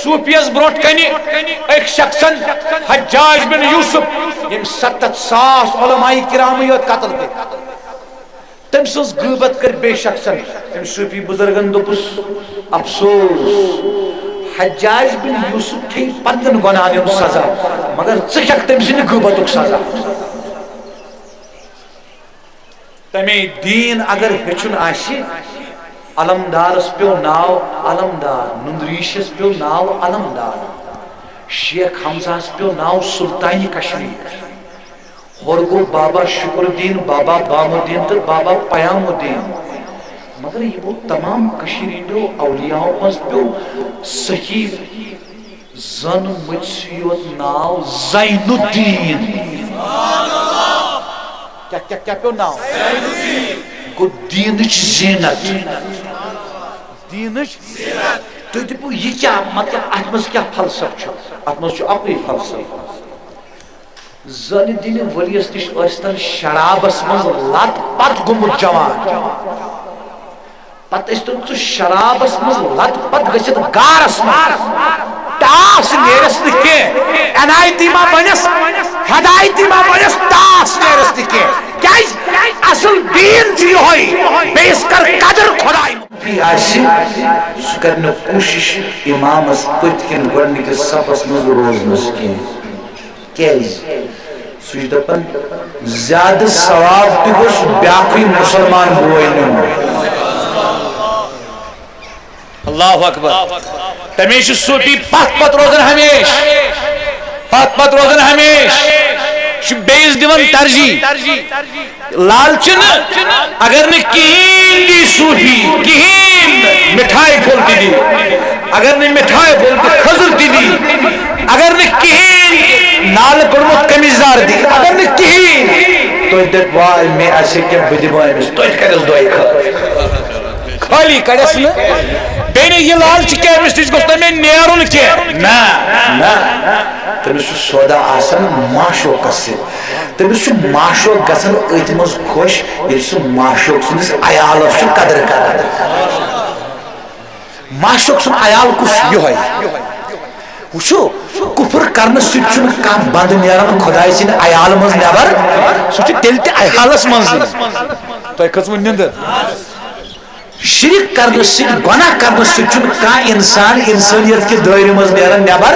صوفیس بروٹ کنی ایک شخصن حجاج بن یوسف یم 7,000 علماء کرام یوت قتل کے تم سز غیبت کر بے شخصن تم صوفی بزرگن دوپس افسوس حجاج بن یوسف تھی پتن گناہن سزا مگر ژھک تم سن غیبتک سزا تمے دین اگر ہچن آسی علمدارس پیو ناو علمدار نندریشس پیو ناو علمدار شیخ حمزہس پیو ناو سلطانی کشمیر اور گو بابا شکر الدین بابا بام الدین تو بابا پیام الدین مگر یہ وہ تمام کشمیریوں اولیاء مز پیو صحیح زن مجھسیوت ناو زین الدین کیا پیو ناو زین الدین گو دینچ زینت دینچ زینت تو دپو یہ کیا مطلب اتمز کیا فلسفہ چھو اتمز چھو اپنی فلسفہ زن دین ولیس نش ٲسۍتن شرابس مز لت پت گوٚمُت جوان پتہٕ ٲسۍتن ژٕ شرابس مز لت پت گٔژھِتھ گارس مز ٹاس نیرس نہٕ کینٛہہ عنایتی ما بنس ہدایتی ما بنس ٹاس نیرس نہٕ کینٛہہ کیازِ اصل دین چھُ یِہوے بیٚیِس کر قدر خۄداے آسہِ سُہ کر نہٕ کوٗشِش اِمامس پٔتۍ کِنۍ گۄڈنِکِس صفس منٛز روزنس کینٛہہ کیازِ سُہ چھُ دپان زیادٕ ثواب تہِ گوٚژھ بیٛاکھٕے مُسلمان بوے نیُن اللہ اکبر تمے چھُ صوفی پتھ پتھ روزان ہمیش پتھ پتھ روزان ہمیش چھُ بیٚیِس دِوان ترجیح لالچہِ نہٕ اگر نہٕ کِہیٖنۍ دی صوفی کِہیٖنۍ مِٹھایہِ پھوٚل تہِ دی اگر نہٕ مِٹھایہِ پھوٚل تہِ کھٔزٕر تہِ دی اگر نہٕ کِہیٖنۍ نالہٕ کوٚڑمُت قمیٖضدار دی اگر نہٕ کِہیٖنۍ تُہۍ دٔپۍ واے مےٚ آسہِ کینٛہہ بہٕ دِمہٕ أمِس توتہِ کَرٮ۪س دۄیہِ خٲطرٕ خٲلی کَڑٮ۪س نہٕ بیٚیہِ نہٕ یہِ لالچہِ کینٛہہ أمِس نِش گوٚژھ نہٕ مےٚ نیرُن کینٛہہ نہ تٔمِس چھُ سودا آسان معشوقس سۭتۍ تٔمِس چھُ معشوق گژھان أتھۍ منٛز خۄش ییٚلہِ سُہ معشوق سٕنٛدِس عیالس چھُ قدر کران معشوق سُنٛد عیال کُس یِہوے وٕچھو کُفر کرنہٕ سۭتۍ چھُنہٕ کانٛہہ بنٛدٕ نیران خۄداے سٕنٛدِ عیال منٛز نٮ۪بر سُہ چھُ تیٚلہِ تہِ عیالس منٛزٕے تۄہہِ کھٔژوٕ نیٚنٛدٕر شرک کرنہٕ سۭتۍ گۄناہ کرنہٕ سۭتۍ چھُنہٕ کانٛہہ انسان انسٲنیت کہِ دٲیرٕ منٛز نیران نٮ۪بر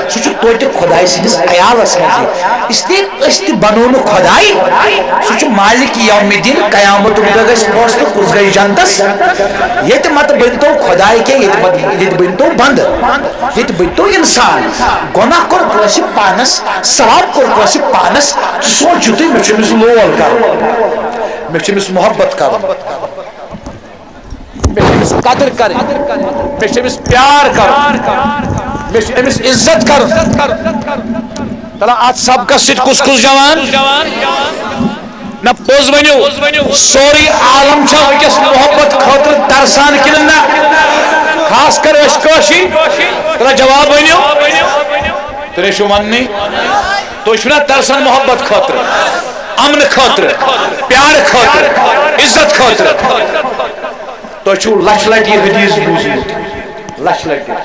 سُہ چھُ توتہِ خۄداے سٕنٛدِس عیالس منٛزٕے اسلیے أسۍ تہِ بنو نہٕ خۄداے سُہ چھُ مالک یومِ دِن قیامتُک دۄہ گژھِ فٲصلہٕ کُس گژھِ جنتس ییٚتہِ متہٕ بٔنۍتو خۄداے کینٛہہ ییٚتہِ بٔنۍتو بنٛدٕ ییٚتہِ بٔنۍتو انسان گۄناہ کوٚر کٲنٛسہِ پانس ثواب کوٚر کٲنٛسہِ پانس ژٕ سونٛچِو تُہۍ مےٚ چھُ أمِس لول کرُن مےٚ چھُ أمِس محبت کرُن مےٚ چھِ أمِس قدر کرٕنۍ مےٚ چھِ أمِس پیار کرُن مےٚ چھُ أمِس عزت کرُن تلا اتھ سبقس سۭتۍ کُس کُس جوان نہ پوٚز ؤنِو سورُے عالم چھا وٕنکیٚس محبت خٲطرٕ ترسان کِنہٕ نہ خاص کر أسۍ کٲشِر تلا جواب ؤنِو تُہۍ چھِو وَننٕے تُہۍ چھِو نہ ترسان محبت خٲطرٕ امنہٕ خٲطرٕ پیارٕ خٲطرٕ عزت خٲطرٕ تُہۍ چھِو لچھ لٹہِ یہِ حدیث بوٗزمُت لچھ لٹہِ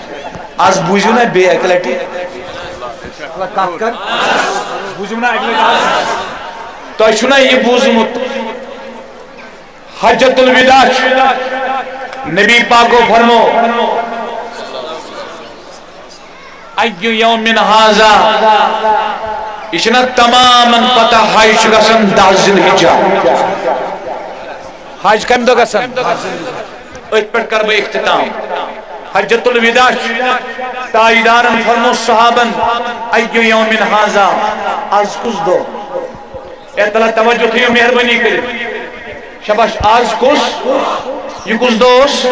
آز بوٗزِو نہ بیٚیہِ اکہِ لٹہِ کتھ کر بوٗزِو نہ اکہِ لٹہِ تۄہہِ چھُو نہ یہِ بوٗزمُت حجت الوداع چھُ نبی پاکو فرمو ایُّ یومٍ ھذا یہِ چھِ نہ تمامن پتہ حج چھُ گژھان 10 ذی الحجہ حج کمہِ دۄہ گژھان أتھۍ پٮ۪ٹھ کرٕ بہٕ اختتام حجت الوداع تاجدارن فرمو صحابن ایُّ یومٍ ھذا آز کُس دۄہ اے تعالیٰ توجہ تھٲیِو مہربٲنی کٔرِتھ شاباش آز کُس یہِ کُس دۄہ اوس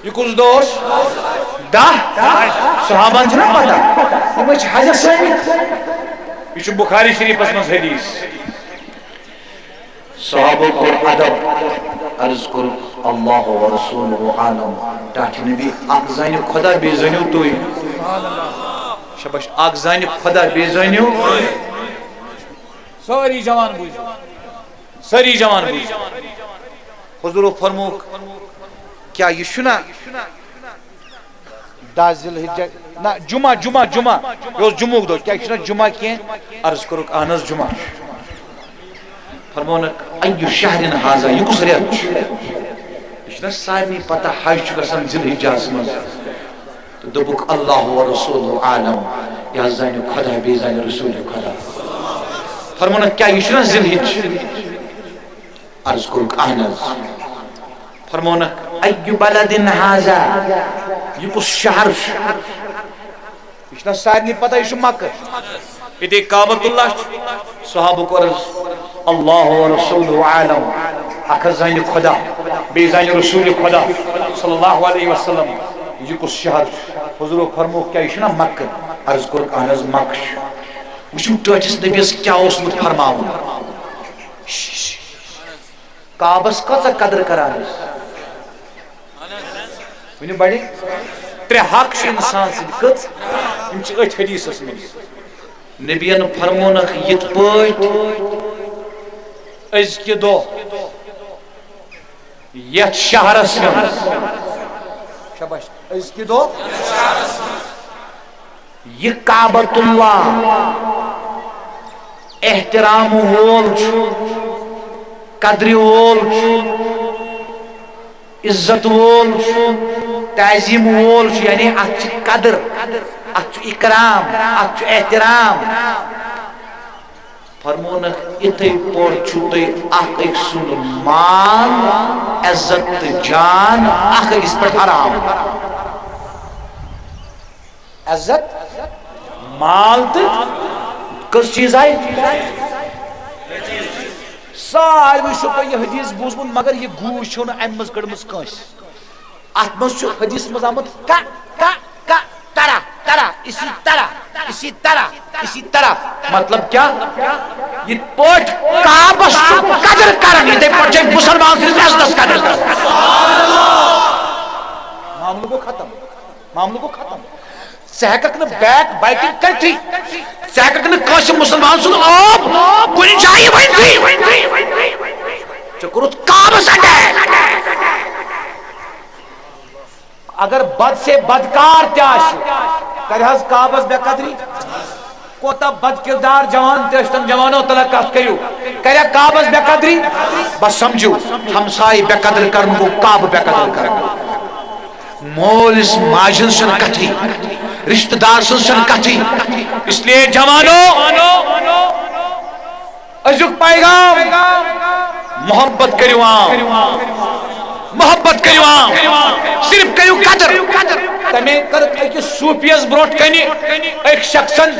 یہ کُس دۄہ اوس 10 صحابن چھُنہ پتہ یِم ٲسۍ حجس آمٕتۍ یہ چھُ بخاری شریفس منٛز حدیث صحابو کوٚر ادب عرض کوٚرُکھ اللہ و رسولہ عالم ٹاٹھہِ نبی اکھ زانہِ خۄدا بیٚیہِ زٲنِو تُہۍ شاباش اکھ زانہِ خۄدا بیٚیہِ زٲنِو سٲری جوان بوٗزِو سٲری جوان بوٗزِو حضور فرمو کیا یہ چھنا 10 ذی الحجہ نہ جمعہ یہ جمعہ دو کیا چھنا جمعہ کی عرض کرو اہنس جمعہ فرمون ایو شہر ھذا یہ کس ریت چھنا سارنی پتہ حج گژھان ذی الحجہ من تو دوبک اللہ و رسول عالم یا زان خدا بی زان رسول خدا فرمون کیا یہ چھنا ذی الحجہ عرض کرو اہنس فرمون ایو بلد ھذا یہ کس شہر یہ چھنا سارنی پتہ یہ مکہ یہ کعبۃ اللہ صحابہ کو اللہ و رسول عالم اکھ زان خدا بی زان رسول خدا صلی اللہ علیہ وسلم یہ کس شہر حضور فرمو کیا یہ چھنا مکہ عرض کور اہنس مکہ وچھو ٹاٹس نبیس کیا اوسمت فرماون کعبس کژا قدر کران ونی بڑی 3 حق انسان سن کت یم چھ ات حدیثس من نبیان فرمونک یت پٲٹھۍ أزکہِ دۄہ یتھ شہرس منٛز شاباش أزکہِ دۄہ یہ کعبۃ اللہ احترام وول قدر وول عزت وول تعظیم وول یعنی ات قدر ات اکرام ات احترام فرمونک اتھے پور چھو تھی اخ ایک سن مال عزت جان اخ اس پر حرام عزت مال تو کس چیز آئی سارے چھو تو یہ حدیث بوزمت مگر یہ گوش چھو نا امز کڑمز کنس اتمز چھو حدیث مز آمد کا ترا ترا اسی طرح مطلب کیا یہ پوٹ کعبہ قدر کرن یہ پوٹ ایک مسلمان سے عزت قدر کرن معاملہ کو ختم سہکک نے بیک بائٹنگ کرتی سہکک نے کاش مسلمان سن آپ کوئی جائے بنتی چکرت کعبہ سٹے اگر بد سے بدکار تیاش کرہز کعبہ بے قدری کوتا بد کردار جوان تیشتن جوانوں تلقات کریو کریا کعبہ بے قدری بس سمجھو ہمسائی بے قدر کرن کو کعبہ بے قدر کرن مول اس ماجن سن کتھی رشتہ دار سن کتھی اس لیے جوانوں ازک پیغام محبت کریو محبت کریو صرف کریو قدر تمہیں کرت ایک صوفیز بروٹ کنی ایک شخصن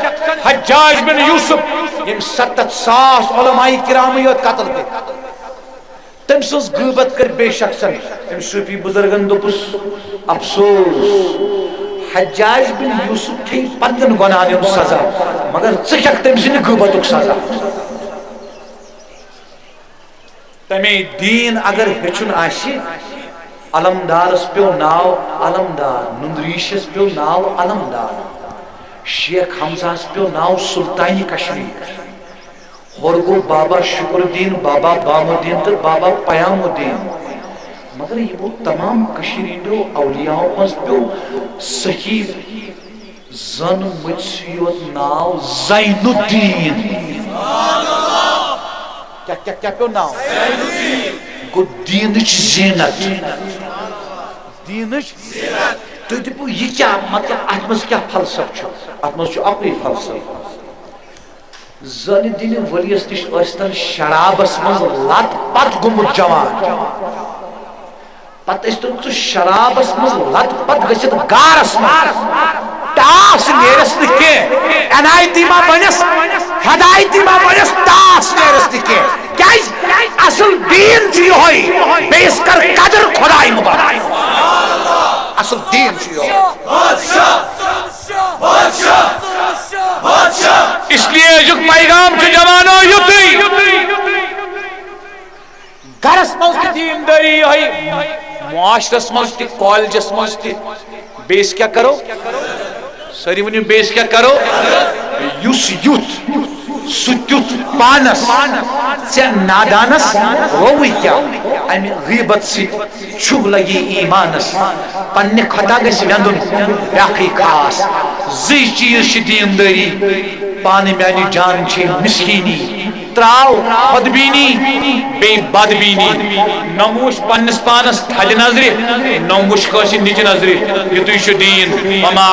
حجاج بن یوسف یم 700 علماء کرامت قتل کے تم سز غیبت کر بے شخصن یم صوفی بزرگن دوپس افسوس حجاج بن یوسف تھی پتن گناہن سزا مگر ژکھ تم سن غیبتک سزا تمہیں دین اگر ہچن آشی علمدارس پیو ناو علمدار نندریشس پیو ناو علمدار شیخ حمزہس پیو ناو سلطانی کشمیر ہورگو بابا شکر الدین بابا بام الدین تو بابا پیام الدین مگر یہ وہ تمام کشمیریوں اولیاء مز پیو صحیح زن مجھسیوت ناو زین الدین کیا پیو ناو زین الدین گو دینچ زینت دینچ تو دپو یہ کیا مطلب اتمز کیا فلسف چھو اتمز چھو اپنی فلسف زن دین ولیس نش استن شرابس مز لت پت گمت جوان پت استن تو شرابس مز لت پت گچت گارس مز ٹاس نیرس نکے عنایتی ما بنس ہدایتی ما بنس ٹاس نیرس نکے کیا اصل دین چی ہوئی بیس کر قدر خدای مبارک اصل دین چی ہوئی اس لیے جو پیغام کے جوانوں یوتی گرس ملک دین داری ہوئی معاشرس ملک کالجس ملک بیس کیا کرو ساری ونی بیس کیا کرو یوس یوت ستیت پانس ژے نادانس روی کیا امہ غیبت سی چھب لگی ایمانس پنہ خطا گژھِ ویندُن بیاکھٕے خاص زٕے چیز چھ دیندٲری پانہ میانہ جان چھ مسکینی تراو خودبینی بے بدبینی نموش پنس پانس تھل نظر نموش کٲنٛسہِ نِچ نظر یُتُے چھُ دیٖن وما